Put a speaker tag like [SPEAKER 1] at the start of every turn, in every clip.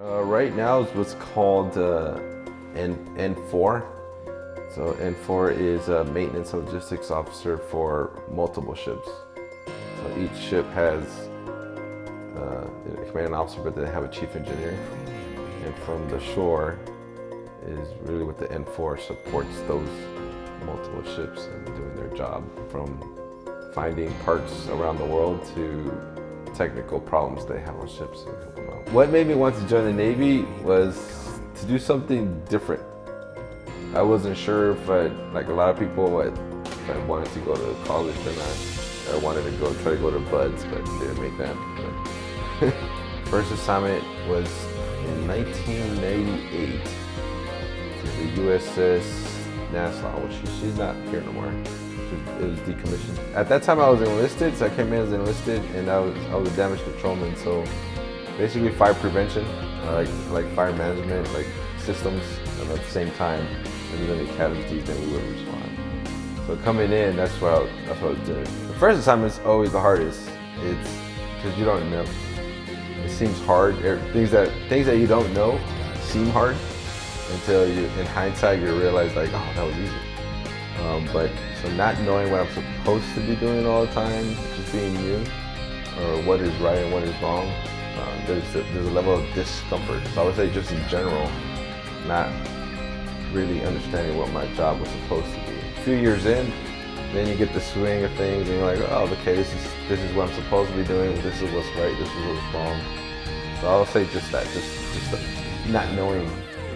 [SPEAKER 1] Right now is what's called N4. So N4 is a maintenance and logistics officer for multiple ships. So each ship has a commanding officer, but they have a chief engineer. And from the shore is really what the N4 supports those multiple ships and doing their job, from finding parts around the world to technical problems they have on ships and help them out. What made me want to join the Navy was to do something different. I wasn't sure if like a lot of people, if I wanted to go to college or not. I wanted to try to go to Buds, but didn't make that. But first assignment was in 1998 to the USS Nassau. Well, she's not here no more. It was decommissioned. At that time I was enlisted, so I came in as enlisted, and I was a damage controlman. So basically fire prevention, like fire management, like systems, and at the same time, if there's any casualties, then we would respond. So coming in, that's what I was doing. The first assignment's always the hardest. It's because you don't know. It seems hard. Things that you don't know seem hard until you, in hindsight, you realize like, oh, that was easy. But so not knowing what I'm supposed to be doing all the time, just being new, or what is right and what is wrong, there's a level of discomfort. So I would say just in general, not really understanding what my job was supposed to be. A few years in, then you get the swing of things, and you're like, oh, okay, this is what I'm supposed to be doing. This is what's right. This is what's wrong. So I'll say just that, just not knowing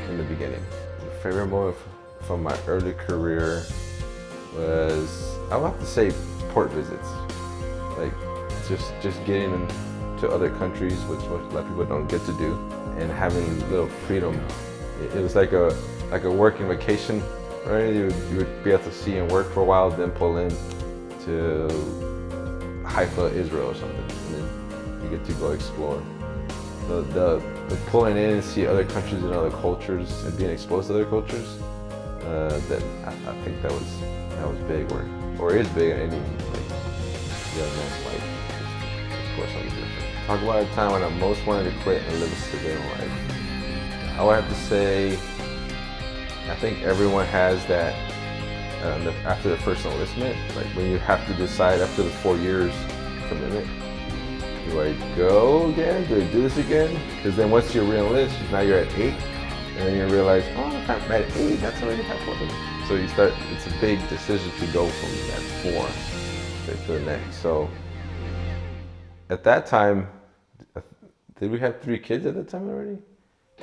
[SPEAKER 1] in the beginning. The favorite moment from my early career was, I would have to say, port visits. Like just getting into other countries, which a lot of people don't get to do, and having a little freedom. It was like a working vacation, right? You would be able to see and work for a while, then pull in to Haifa, Israel or something, and then you get to go explore. The pulling in and see other countries and other cultures and being exposed to other cultures, then I think that was big, or is big in any young man's life. Of course, something different. Talk about a time when I most wanted to quit and live a civilian life. I would have to say, I think everyone has that after the first enlistment, like when you have to decide after the 4 years commitment, do I go again? Do I do this again? Because then once you re-enlist, now you're at 8, and then you realize, oh, if I'm at 8, that's already halfway. So you start, it's a big decision to go from that 4 to the next. So at that time, did we have 3 kids at that time already?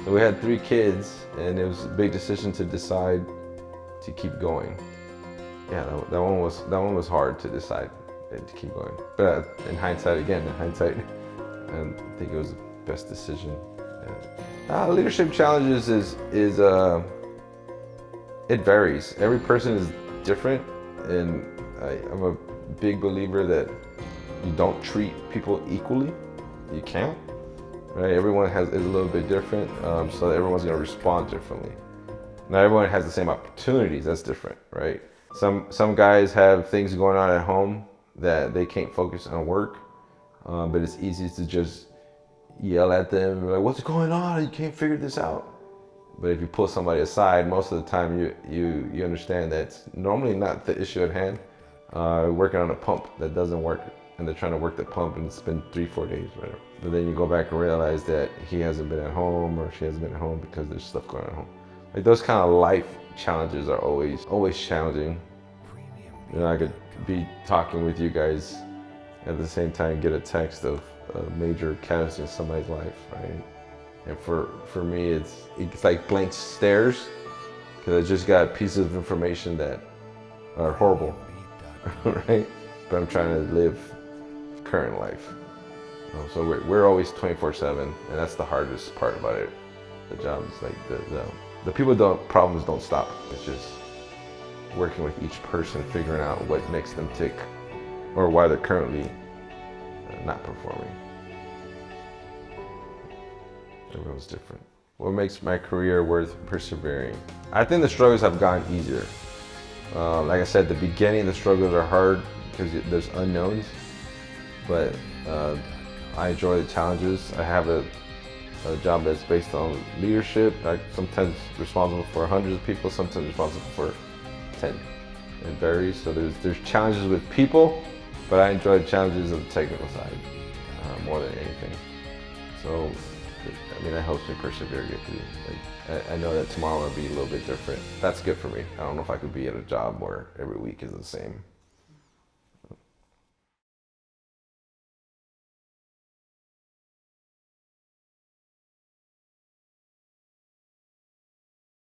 [SPEAKER 1] So we had 3 kids, and it was a big decision to decide to keep going. Yeah, that one was hard to decide to keep going. But in hindsight, I think it was the best decision. Leadership challenges is it varies. Every person is different, and I'm a big believer that you don't treat people equally. You can't. Right? Everyone is a little bit different, so everyone's going to respond differently. Not everyone has the same opportunities. That's different, right? Some guys have things going on at home that they can't focus on work, but it's easy to just yell at them, like, "What's going on? You can't figure this out." But if you pull somebody aside, most of the time you understand that it's normally not the issue at hand. Working on a pump that doesn't work, and they're trying to work the pump, and it's been 3-4 days, whatever. But then you go back and realize that he hasn't been at home, or she hasn't been at home because there's stuff going on at home. Like those kind of life challenges are always challenging. You know, I could be talking with you guys at the same time, get a text of a major casualty in somebody's life, right? And for me, it's like blank stares, because I just got pieces of information that are horrible, right? But I'm trying to live current life. So we're always 24/7, and that's the hardest part about it. The job is like the problems don't stop. It's just working with each person, figuring out what makes them tick, or why they're currently not performing. Everyone's different. What makes my career worth persevering? I think the struggles have gotten easier. Like I said, the beginning, the struggles are hard because there's unknowns, but I enjoy the challenges. I have a a job that's based on leadership, like sometimes responsible for hundreds of people, sometimes responsible for 10. It varies. So there's challenges with people, but I enjoy the challenges of the technical side more than anything. So, I mean, that helps me persevere, get through. Like, I know that tomorrow will be a little bit different. That's good for me. I don't know if I could be at a job where every week is the same.